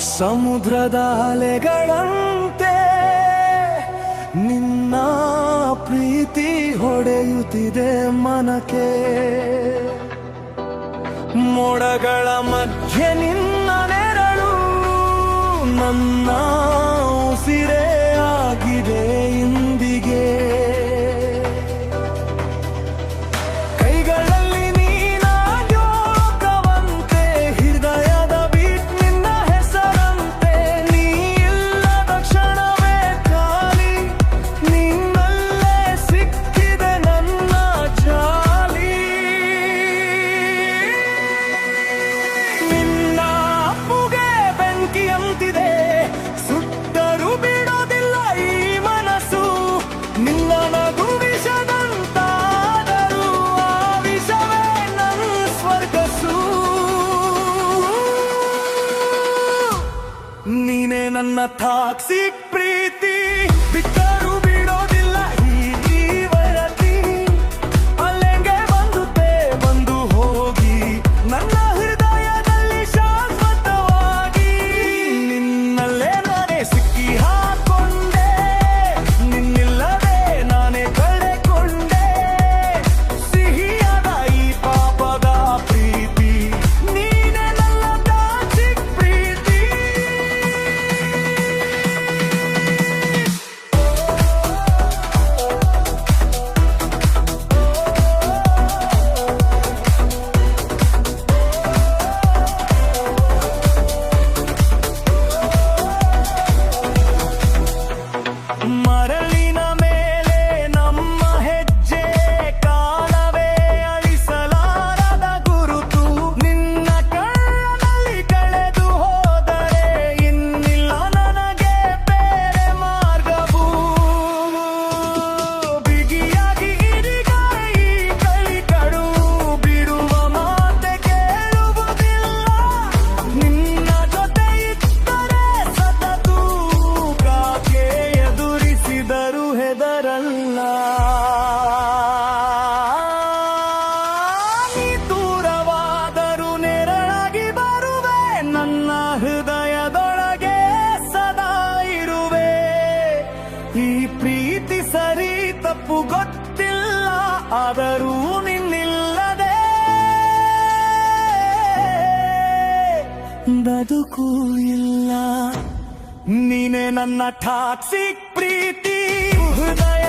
ಸಮುದ್ರದ ಅಲೆಗಳಂತೆ ನಿನ್ನ ಪ್ರೀತಿ ಹೊಡೆಯುತ್ತಿದೆ ಮನಕ್ಕೆ. ಮೋಡಗಳ ಮಧ್ಯೆ ನಿನ್ನ ನೆರಳು ನನ್ನ ಉಸಿರೇ ಆಗಿದೆ ಇಂದಿಗೆ. ಕೈಗಳಲ್ಲಿ ನೀನಾದ್ಯೋಗವಂತೆ ಹೃದಯದ ಬೀಟ್ ನಿನ್ನ ಹೆಸರಂತೆ. ನೀ ಇಲ್ಲದ ಕ್ಷಣವೇ ಖಾಲಿ, ನಿನ್ನಲ್ಲೇ ಸಿಕ್ಕಿದೆ ನನ್ನ ಜಾಲಿ. ನಿನ್ನ ಅಪ್ಪುಗೆ ಬೆಂಕಿಯಂತಿದೆ, ಸುಟ್ಟರೂ ಬಿಡೋದಿಲ್ಲ ಈ ಮನಸ್ಸು. ನಿನ್ನ ನಗು ವಿಷದಂತಾದರೂ ಆ ವಿಷವೇ ನನ್ನ ಸ್ವರ್ಗಸು. ನೀನೇ ನನ್ನ ಟಾಕ್ಸಿಕ್ ಪ್ರೀತಿ, ಬಿಟ್ಟರೂ ಬಿಡೋದಿಲ್ಲ ಈ ವರತಿ. ಅಲೆಂಗೆ ಬಂದು ಹೋಗಿ ನನ್ನ ಹೃದಯದಲ್ಲಿ ಶಾಶ್ವತವಾಗಿ. ನಿನ್ನಲ್ಲೇ ನಾನೇ ಸಿಕ್ಕಿ ಹಾಕೊಂಡೆ, ನಿನ್ನಿಲ್ಲದೆ ನಾನೇ ಕಳೆಕೊಂಡೆ. ಸಿಹಿಯಾದ ಈ ಪಾಪದ ಪ್ರೀತಿ, ನೀನೇ ನನ್ನ ಟಾಕ್ಸಿಕ್ ಪ್ರೀತಿ. ಮರಳಿನ ಮೇಲೆ ನಮ್ಮ ಹೆಜ್ಜೆ ಕಾಣವೇ ಅಳಿಸಲಾರದ ಗುರುತು. ನಿನ್ನ ಕಣ್ಣಲ್ಲಿ ಕಳೆದು ಹೋದರೆ ಇನ್ನಿಲ್ಲ ನನಗೆ ಬೇರೆ ಮಾರ್ಗವು. ಬಿಗಿಯಾಗಿ ಇರಿಗ ಈ ಕಳಿಕಡು, ಬಿಡುವ ಮಾತೆ ಕೇಳುವುದಿಲ್ಲ. ನಿನ್ನ ಜೊತೆ ಇದ್ದರೆ ಸತತು, ಕಾಕೆ ಎದುರಿಸಿದರು ಹೆದರಲ್ಲ. ನೀ ದೂರವಾದರೂ ನೆರಳಾಗಿ ಬರುವೆ, ನನ್ನ ಹೃದಯದೊಳಗೆ ಸದಾ ಇರುವೆ. ಈ ಪ್ರೀತಿ ಸರಿ ತಪ್ಪು ಗೊತ್ತಿಲ್ಲ, ಆದರೂ ನಿನ್ನಿಲ್ಲದೆ ಬದುಕು ಇಲ್ಲ. ನೀನೇ ನನ್ನ ಟಾಕ್ಸಿಕ್ ಪ್ರೀತಿ, ಹೃದಯ